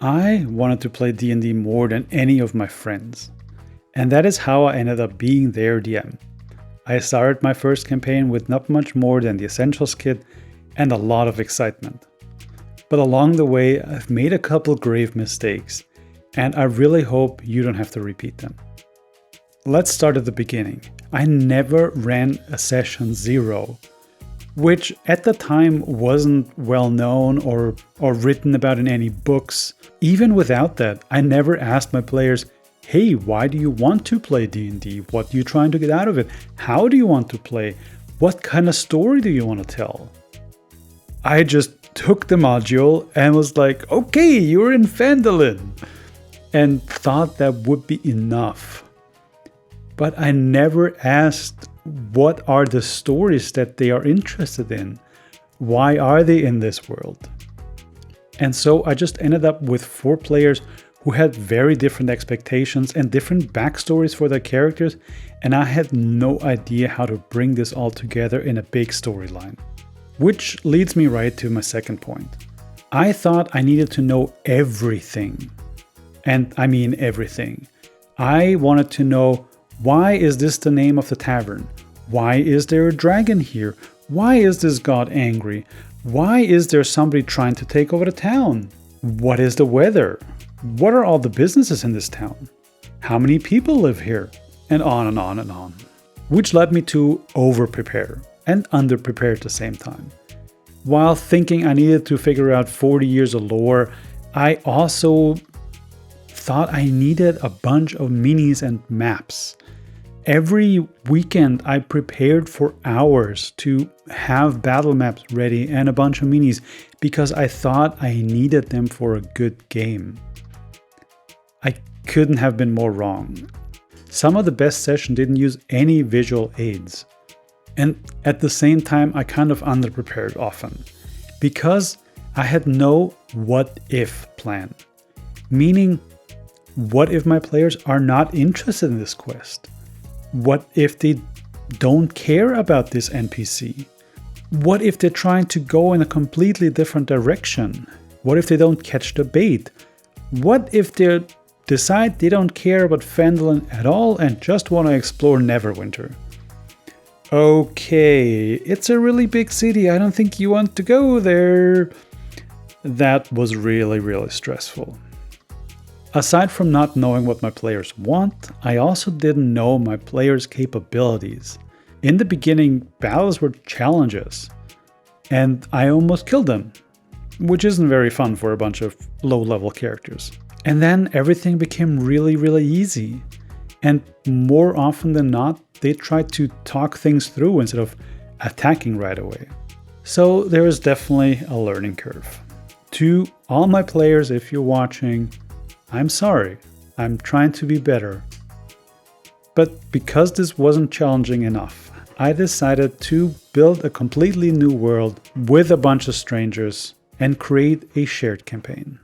I wanted to play D&D more than any of my friends. And that is how I ended up being their DM. I started my first campaign with not much more than the Essentials kit and a lot of excitement. But along the way, I've made a couple grave mistakes, and I really hope you don't have to repeat them. Let's start at the beginning. I never ran a session 0, which at the time wasn't well known or written about in any books. Even without that, I never asked my players, hey, why do you want to play D&D? What are you trying to get out of it? How do you want to play? What kind of story do you want to tell? I just took the module and was like, okay, you're in Phandalin, and thought that would be enough. But I never asked what are the stories that they are interested in? Why are they in this world? And so I just ended up with 4 players who had very different expectations and different backstories for their characters, and I had no idea how to bring this all together in a big storyline. Which leads me right to my second point. I thought I needed to know everything. And I mean everything. I wanted to know, why is this the name of the tavern? Why is there a dragon here? Why is this god angry? Why is there somebody trying to take over the town? What is the weather? What are all the businesses in this town? How many people live here? And on and on and on. Which led me to over-prepare and under-prepare at the same time. While thinking I needed to figure out 40 years of lore, I also thought I needed a bunch of minis and maps. Every weekend I prepared for hours to have battle maps ready and a bunch of minis because I thought I needed them for a good game. I couldn't have been more wrong. Some of the best sessions didn't use any visual aids. And at the same time, I kind of underprepared often because I had no what-if plan. Meaning, what if my players are not interested in this quest? What if they don't care about this NPC? What if they're trying to go in a completely different direction? What if they don't catch the bait? What if they decide they don't care about Phandalin at all and just want to explore Neverwinter? Okay, it's a really big city. I don't think you want to go there. That was really, really stressful. Aside from not knowing what my players want, I also didn't know my players' capabilities. In the beginning, battles were challenges, and I almost killed them, which isn't very fun for a bunch of low-level characters. And then everything became really, really easy. And more often than not, they tried to talk things through instead of attacking right away. So there is definitely a learning curve. To all my players, if you're watching, I'm sorry. I'm trying to be better. But because this wasn't challenging enough, I decided to build a completely new world with a bunch of strangers and create a shared campaign.